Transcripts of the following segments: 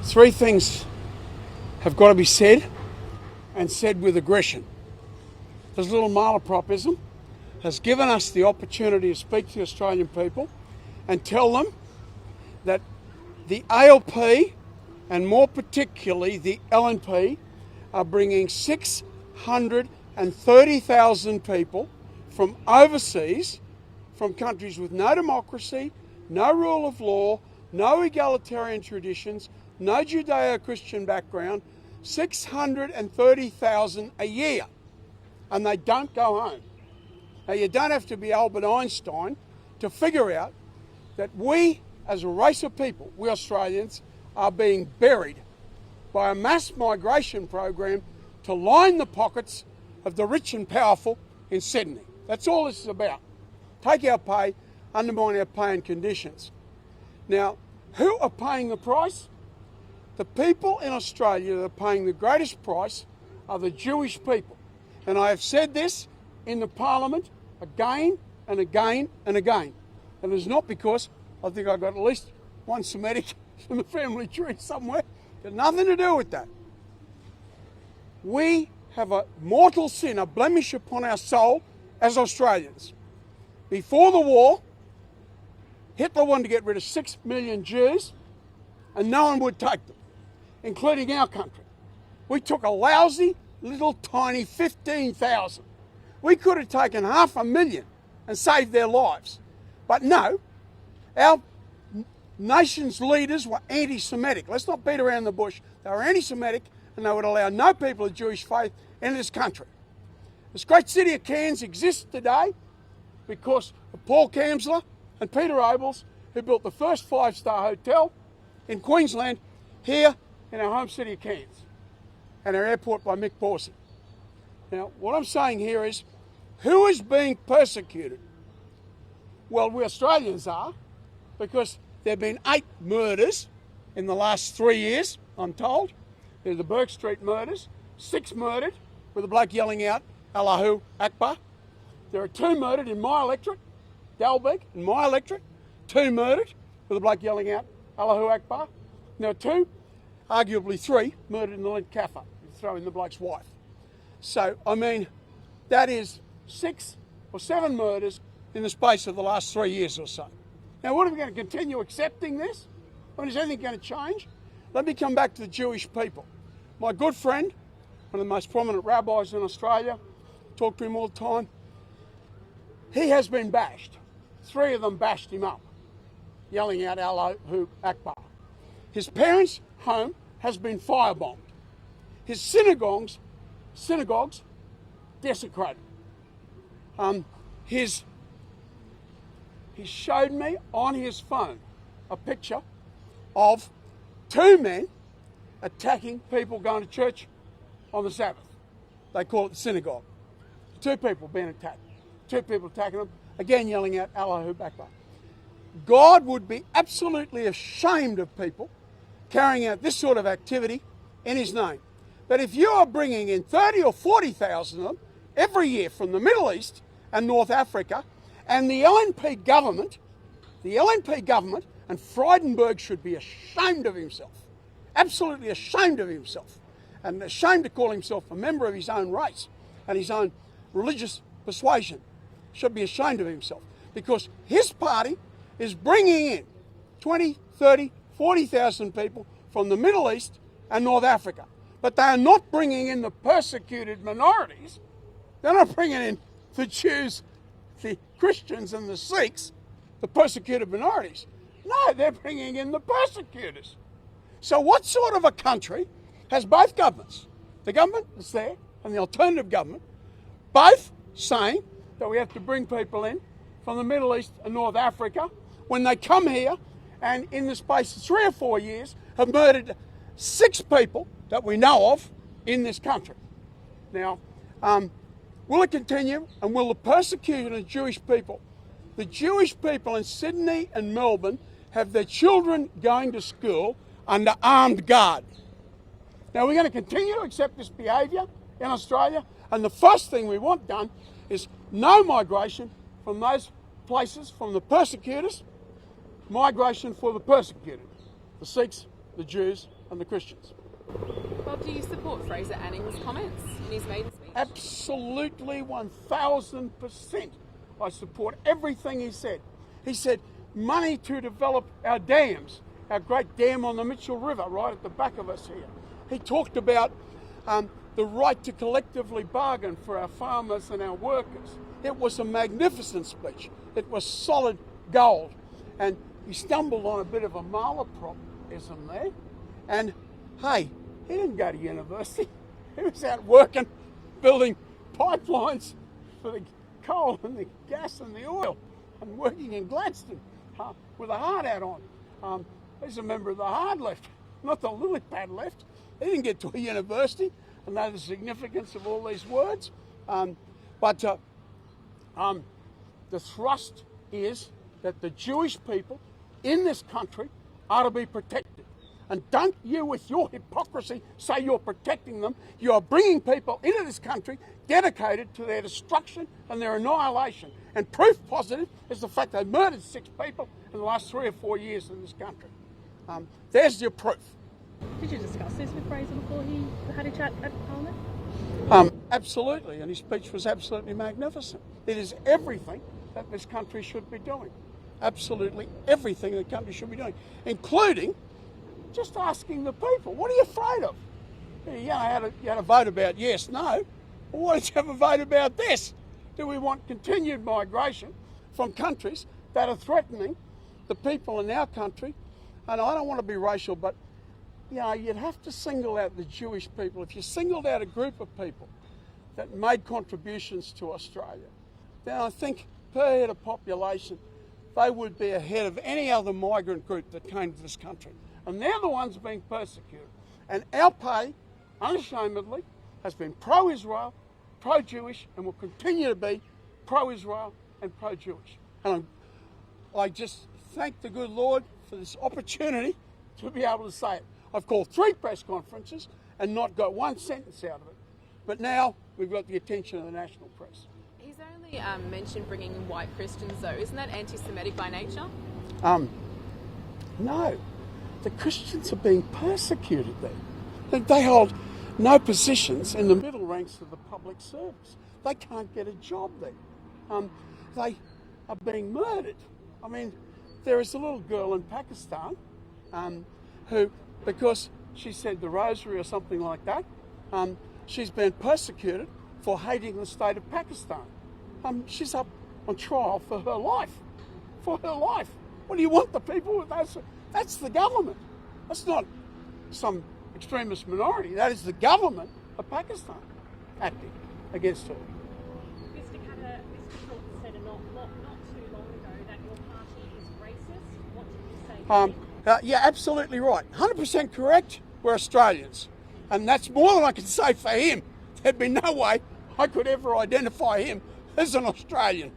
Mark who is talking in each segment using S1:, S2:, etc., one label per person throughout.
S1: Three things have got to be said, and said with aggression. This little malapropism has given us the opportunity to speak to the Australian people and tell them that the ALP, and more particularly the LNP, are bringing 630,000 people from overseas, from countries with no democracy, no rule of law, no egalitarian traditions, no Judeo-Christian background, 630,000 a year, and they don't go home. Now, you don't have to be Albert Einstein to figure out that we, as a race of people, we Australians, are being buried by a mass migration program to line the pockets of the rich and powerful in Sydney. That's all this is about. Take our pay, undermine our pay and conditions. Now, who are paying the price? The people in Australia that are paying the greatest price are the Jewish people. And I have said this in the Parliament again and again and again. And it's not because I think I've got at least one Semitic in the family tree somewhere. It's got nothing to do with that. We have a mortal sin, a blemish upon our soul as Australians. Before the war, Hitler wanted to get rid of 6 million Jews, and no one would take them, including our country. We took a lousy, little, tiny 15,000. We could have taken 500,000 and saved their lives. But no, our nation's leaders were anti-Semitic. Let's not beat around the bush. They were anti-Semitic, and they would allow no people of Jewish faith in this country. This great city of Cairns exists today because of Paul Kamsler and Peter Abels, who built the first five-star hotel in Queensland here in our home city of Cairns, and our airport by Mick Pawson. Now, what I'm saying here is, who is being persecuted? Well, we Australians are, because there have been 8 murders in the last 3 years, I'm told. There's the Burke Street murders, 6 murdered with a bloke yelling out, Allahu Akbar. There are 2 murdered in my electorate, Dalbeek, in my electorate, 2 murdered with a bloke yelling out, Allahu Akbar. Now 2, arguably 3, murdered in the Lent Cafe, throw in the bloke's wife. So, I mean, that is 6 or 7 murders in the space of the last 3 years or so. Now, what are we going to continue accepting this? I mean, is anything going to change? Let me come back to the Jewish people. My good friend, one of the most prominent rabbis in Australia, talk to him all the time, he has been bashed. 3 of them bashed him up, yelling out Allahu Akbar. His parents' home has been firebombed. His synagogues desecrated. He showed me on his phone a picture of 2 men attacking people going to church on the Sabbath. They call it the synagogue. 2 people being attacked. 2 people attacking them, again yelling out Allahu Akbar. God would be absolutely ashamed of people carrying out this sort of activity in his name. But if you are bringing in 30 or 40,000 of them every year from the Middle East and North Africa, and the LNP government, and Frydenberg should be ashamed of himself, absolutely ashamed of himself, and ashamed to call himself a member of his own race and his own religious persuasion, should be ashamed of himself, because his party is bringing in 20, 30, 40,000 people from the Middle East and North Africa. But they are not bringing in the persecuted minorities. They're not bringing in the Jews, the Christians and the Sikhs, the persecuted minorities. No, they're bringing in the persecutors. So what sort of a country has both governments, the government that's there and the alternative government, both saying that we have to bring people in from the Middle East and North Africa when they come here and in the space of 3 or 4 years have murdered 6 people that we know of in this country? Now, will it continue, and will the persecution of Jewish people, the Jewish people in Sydney and Melbourne, have their children going to school under armed guard? Now, we're going to continue to accept this behaviour in Australia, and the first thing we want done is no migration from those places, from the persecutors, migration for the persecuted, the Sikhs, the Jews and the Christians.
S2: Bob, do you support Fraser Anning's comments in his maiden speech?
S1: Absolutely 1,000%. I support everything he said. He said money to develop our dams, our great dam on the Mitchell River right at the back of us here. He talked about the right to collectively bargain for our farmers and our workers. It was a magnificent speech. It was solid gold. And he stumbled on a bit of a malapropism there. And hey, he didn't go to university. He was out working, building pipelines for the coal and the gas and the oil, and working in Gladstone with a hard hat on. He's a member of the hard left, not the lily pad left. He didn't get to a university and know the significance of all these words. But the thrust is that the Jewish people in this country are to be protected. And don't you, with your hypocrisy, say you're protecting them. You are bringing people into this country dedicated to their destruction and their annihilation. And proof positive is the fact they murdered 6 people in the last 3 or 4 years in this country. There's your proof.
S3: Did you discuss this with Fraser before he had a chat at Parliament?
S1: Absolutely, and his speech was absolutely magnificent. It is everything that this country should be doing. Absolutely everything the country should be doing, including just asking the people, what are you afraid of? You had a vote about yes, no. Well, why don't you have a vote about this? Do we want continued migration from countries that are threatening the people in our country? And I don't want to be racial, but you'd have to single out the Jewish people. If you singled out a group of people that made contributions to Australia, then I think per head of population, they would be ahead of any other migrant group that came to this country. And they're the ones being persecuted. And our pay, unashamedly, has been pro-Israel, pro-Jewish, and will continue to be pro-Israel and pro-Jewish. And I just thank the good Lord for this opportunity to be able to say it. I've called 3 press conferences and not got one sentence out of it. But now we've got the attention of the national press.
S2: He's only mentioned bringing in white Christians, though. Isn't that anti-Semitic by nature?
S1: No. The Christians are being persecuted there. They hold no positions in the middle ranks of the public service. They can't get a job there. They are being murdered. I mean, there is a little girl in Pakistan who, because she said the rosary or something like that, she's been persecuted for hating the state of Pakistan. She's up on trial for her life. For her life. What do you want the people with? That's the government. That's not some extremist minority. That is the government of Pakistan acting against her.
S3: Mr. Katter, Mr. Schultz said not too long ago that your party is racist. What did you say?
S1: Yeah, absolutely right. 100% correct. We're Australians. And that's more than I can say for him. There'd be no way I could ever identify him as an Australian.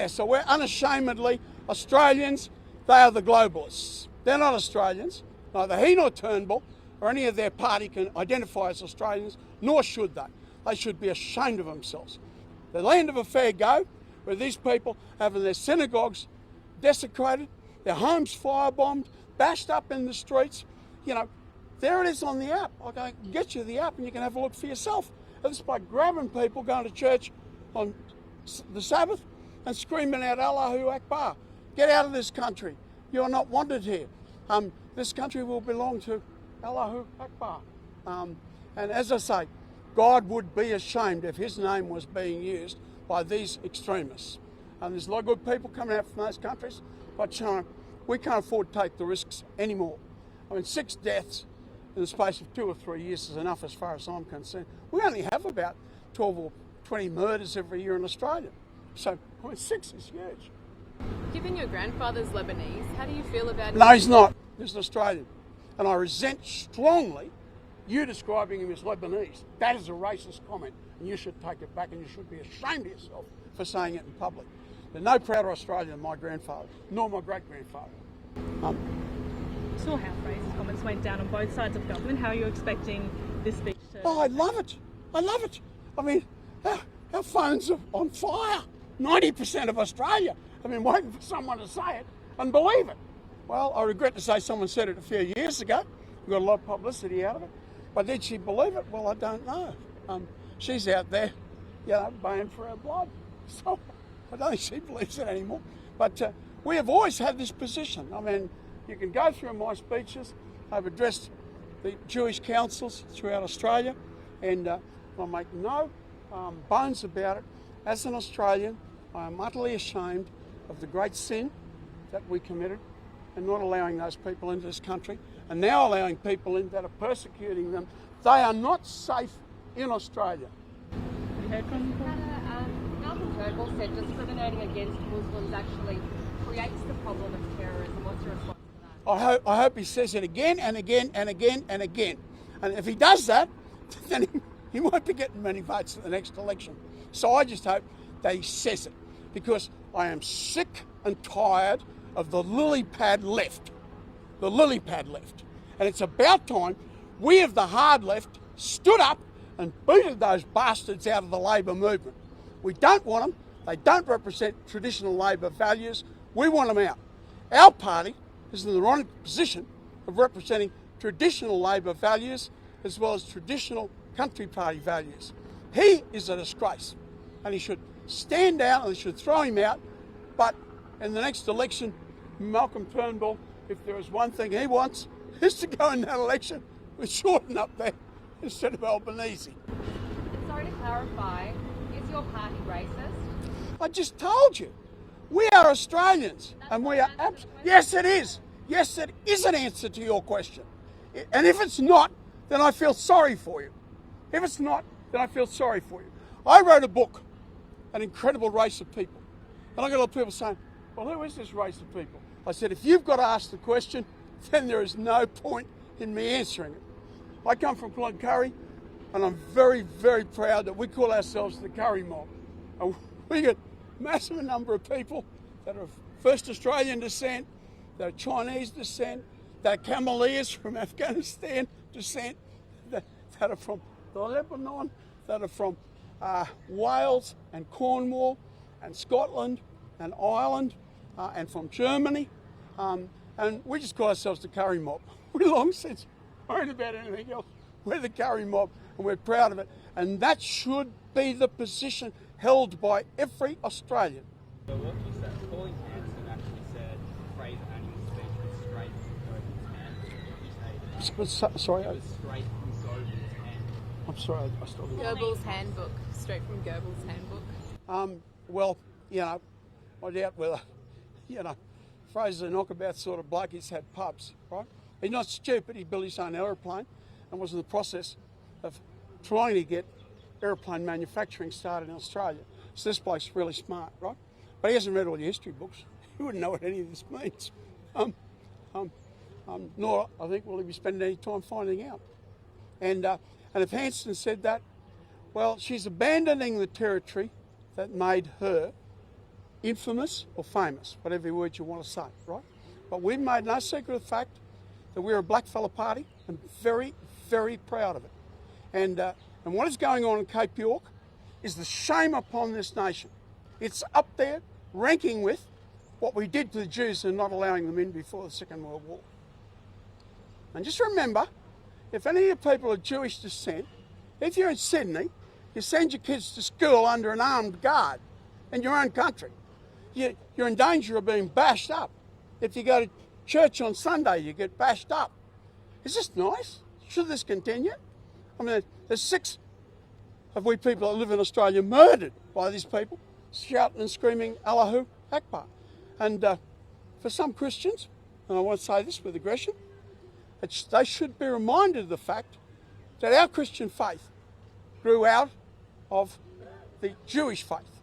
S1: So we're unashamedly Australians. They are the globalists. They're not Australians. Neither he nor Turnbull or any of their party can identify as Australians, nor should they. They should be ashamed of themselves. The land of a fair go, where these people having their synagogues desecrated, their homes firebombed, bashed up in the streets. There it is on the app. I can get you the app and you can have a look for yourself. It's by grabbing people going to church on the Sabbath and screaming out Allahu Akbar. Get out of this country. You're not wanted here. This country will belong to Allahu Akbar. And as I say, God would be ashamed if his name was being used by these extremists. And there's a lot of good people coming out from those countries, but we can't afford to take the risks anymore. 6 deaths in the space of 2 or 3 years is enough as far as I'm concerned. We only have about 12 or 20 murders every year in Australia. So 6 is huge.
S2: Given your grandfather's Lebanese, how do you feel about
S1: No, he's not. He's an Australian. And I resent strongly you describing him as Lebanese. That is a racist comment, and you should take it back, and you should be ashamed of yourself for saying it in public. There's no prouder Australian than my grandfather, nor my great-grandfather.
S3: Saw how Fraser's comments went down on both sides of government. How are you expecting this speech to...
S1: Oh, I love it. I love it. I mean, our phones are on fire. 90% of Australia have been waiting for someone to say it and believe it. Well, I regret to say someone said it a few years ago, We got a lot of publicity out of it. But did she believe it? Well, I don't know. She's out there, baying for her blood. So I don't think she believes it anymore. But we have always had this position. I mean, you can go through my speeches. I've addressed the Jewish councils throughout Australia, and I make no bones about it. As an Australian, I am utterly ashamed of the great sin that we committed and not allowing those people into this country, and now allowing people in that are persecuting them. They are not safe in Australia.
S4: Malcolm Turnbull said discriminating against Muslims actually creates the problem of terrorism. What's your response to that?
S1: I hope he says it again and again and again and again. And if he does that, then he won't be getting many votes at the next election. So I just hope that he says it, because I am sick and tired of the lily pad left. The lily pad left. And it's about time we of the hard left stood up and booted those bastards out of the Labor movement. We don't want them. They don't represent traditional Labor values. We want them out. Our party is in the wrong position of representing traditional Labor values as well as traditional country party values. He is a disgrace, and he should stand down and they should throw him out. But in the next election, Malcolm Turnbull, if there is one thing he wants, is to go in that election with Shorten up there instead of Albanese.
S4: Sorry to clarify, is your party racist?
S1: I just told you. We are Australians, and we are yes, it is. Yes, it is an answer to your question. And if it's not, then I feel sorry for you. If it's not, then I feel sorry for you. I wrote a book, An Incredible Race of People. And I got a lot of people saying, well, who is this race of people? I said, if you've got to ask the question, then there is no point in me answering it. I come from Cloncurry, and I'm very, very proud that we call ourselves the Curry Mob. And we get a massive number of people that are of first Australian descent, that are Chinese descent, that are Cameliers from Afghanistan descent, that are from Lebanon, that are from Wales and Cornwall and Scotland and Ireland and from Germany. And we just call ourselves the Curry Mob. We're long since worried about anything else. We're the Curry Mob, and we're proud of it. And that should be the position held by every Australian.
S5: So what you said, Pauline Hanson actually said Fraser Anning's speech was straight from Goebbels' hand.
S1: Sorry,
S5: It was straight from Goebbels' hand.
S1: I'm sorry, I stopped.
S2: Goebbels' handbook, straight from Goebbels' handbook.
S1: Well, I doubt whether, Fraser's a knockabout sort of bloke. He's had pubs, right? He's not stupid. He built his own aeroplane and was in the process of trying to get aeroplane manufacturing started in Australia. So this bloke's really smart, right? But he hasn't read all the history books. He wouldn't know what any of this means. Nor, I think, will he be spending any time finding out. And if Hanson said that, well, she's abandoning the territory that made her infamous or famous, whatever word you want to say, right? But we've made no secret of the fact that we're a blackfella party, and very, very proud of it. And what is going on in Cape York is the shame upon this nation. It's up there ranking with what we did to the Jews and not allowing them in before the Second World War. And just remember, if any of the people are Jewish descent, if you're in Sydney, you send your kids to school under an armed guard in your own country. You're in danger of being bashed up. If you go to church on Sunday, you get bashed up. Is this nice? Should this continue? I mean, there's 6 of we people that live in Australia murdered by these people, shouting and screaming Allahu Akbar. And for some Christians, and I want to say this with aggression, they should be reminded of the fact that our Christian faith grew out of the Jewish faith.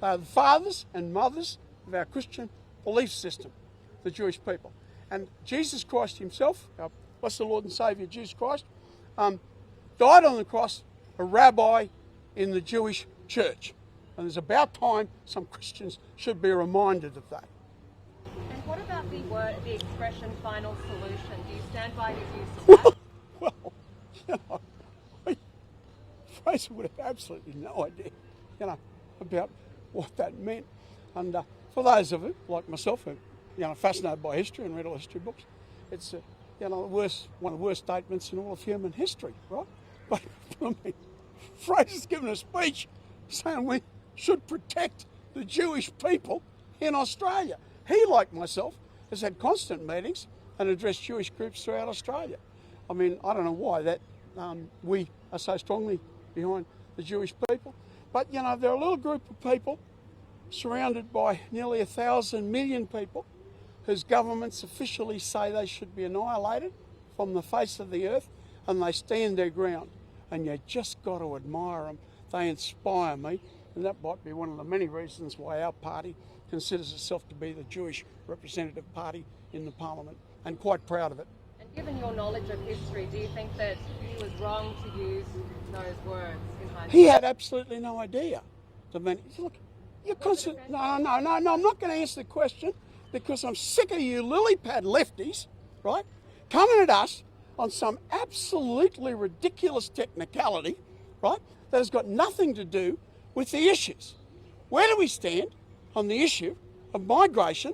S1: They are the fathers and mothers of our Christian belief system, the Jewish people. And Jesus Christ himself, our blessed Lord and Saviour Jesus Christ, died on the cross, a rabbi in the Jewish church. And it's about time some Christians should be reminded of that.
S4: And what about the expression final solution? Do you stand by his use of that?
S1: Well, Fraser would have absolutely no idea, about what that meant. And for those of you, like myself, who, fascinated by history and read all history books, it's one of the worst statements in all of human history, right? But I mean, Fraser's given a speech saying we should protect the Jewish people in Australia. He, like myself, has had constant meetings and addressed Jewish groups throughout Australia. I mean, I don't know why that we are so strongly behind the Jewish people, but they're a little group of people surrounded by nearly 1,000 million people whose governments officially say they should be annihilated from the face of the earth, and they stand their ground. And you just got to admire them. They inspire me, and that might be one of the many reasons why our party considers itself to be the Jewish representative party in the parliament, and quite proud of it.
S4: And given your knowledge of history, do you think that he was wrong to use those words in hindsight?
S1: He had absolutely no idea. Look, you're constant. No, I'm not going to answer the question because I'm sick of you lily pad lefties, right, coming at us on some absolutely ridiculous technicality, right, that has got nothing to do with the issues. Where do we stand on the issue of migration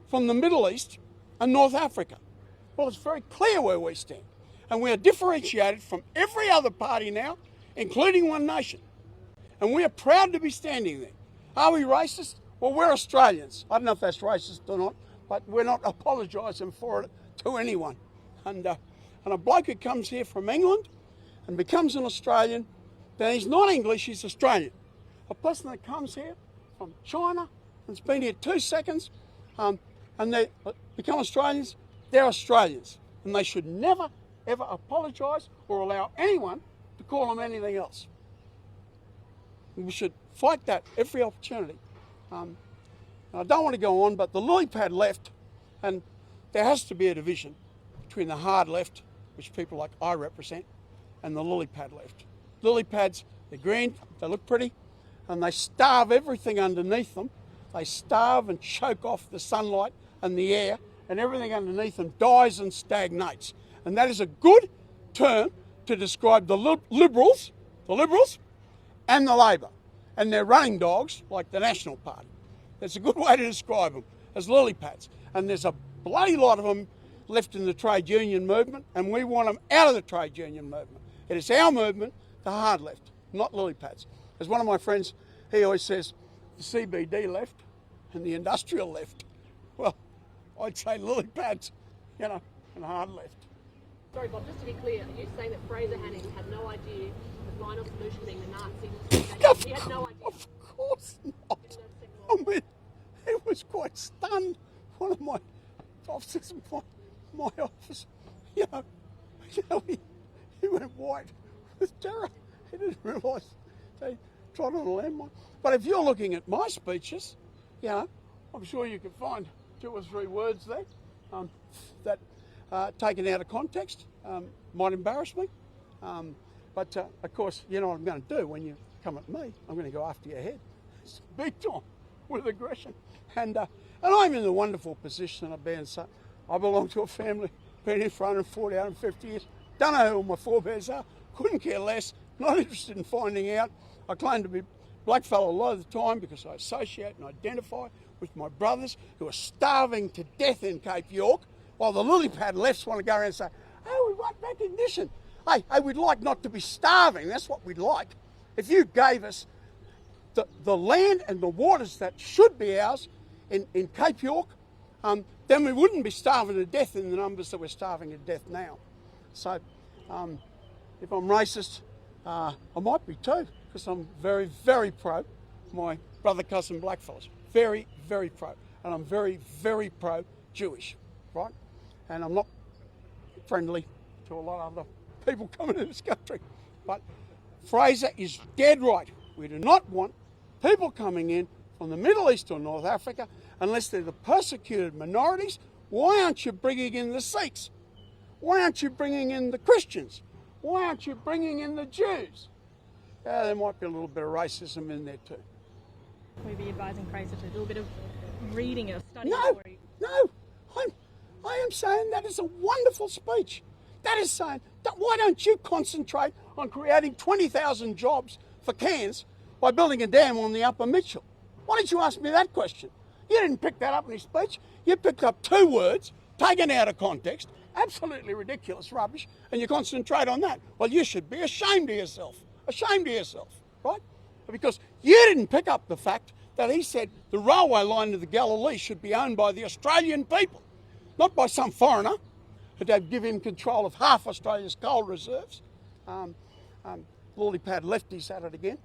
S1: from the Middle East and North Africa? Well, it's very clear where we stand. And we are differentiated from every other party now, including One Nation. And we are proud to be standing there. Are we racist? Well, we're Australians. I don't know if that's racist or not, but we're not apologising for it to anyone. And a bloke who comes here from England and becomes an Australian, then he's not English, he's Australian. A person that comes here from China and's been here 2 seconds and they become Australians, they're Australians. And they should never, ever apologise or allow anyone to call them anything else. We should fight that every opportunity. I don't want to go on, but the lily pad left, and there has to be a division between the hard left, which people like I represent, and the lily pad left. Lily pads, they're green, they look pretty, and they starve everything underneath them. They starve and choke off the sunlight and the air, and everything underneath them dies and stagnates. And that is a good term to describe the Liberals and the Labor, and their running dogs like the National Party. That's a good way to describe them, as lily pads. And there's a bloody lot of them left in the trade union movement, and we want them out of the trade union movement. It is our movement, the hard left, not lily pads. As one of my friends, he always says, the CBD left and the industrial left. Well, I'd say lily pads, and hard left.
S3: Sorry, Bob, just to be clear, are you saying that Fraser Hannings had no idea the final solution being the Nazis? He had no idea.
S1: Of course not. I mean, he was quite stunned. One of my officers in my office, he went white with terror. He didn't realise they trod on a landmine. But if you're looking at my speeches, I'm sure you could find 2 or 3 words there that taken out of context might embarrass me. But of course, you know what I'm going to do when you come at me. I'm going to go after your head. It's big time with aggression. And I'm in the wonderful position of being so. I belong to a family, been here for 140, 150 years. Don't know who my forebears are. Couldn't care less. Not interested in finding out. I claim to be blackfellow a lot of the time because I associate and identify with my brothers who are starving to death in Cape York, while the lily pad lefts want to go around and say, oh, we want recognition. Hey, we'd like not to be starving. That's what we'd like. If you gave us the land and the waters that should be ours in Cape York, then we wouldn't be starving to death in the numbers that we're starving to death now. So if I'm racist, I might be too, because I'm very, very pro my brother, cousin, blackfellas. Very, very pro. And I'm very, very pro-Jewish, right? And I'm not friendly to a lot of other people coming to this country. But Fraser is dead right. We do not want people coming in from the Middle East or North Africa unless they're the persecuted minorities. Why aren't you bringing in the Sikhs? Why aren't you bringing in the Christians? Why aren't you bringing in the Jews? There might be a little bit of racism in there too.
S3: We'd be advising Fraser to do a bit of reading or studying.
S1: No, I am saying that is a wonderful speech. That is saying, why don't you concentrate on creating 20,000 jobs for Cairns by building a dam on the Upper Mitchell? Why didn't you ask me that question? You didn't pick that up in his speech. You picked up 2 words, taken out of context, Absolutely ridiculous rubbish, and you concentrate on that. Well, you should be ashamed of yourself. Ashamed of yourself, right? Because you didn't pick up the fact that he said the railway line to the Galilee should be owned by the Australian people, not by some foreigner who'd give him control of half Australia's coal reserves. Lolly pad lefties at it again.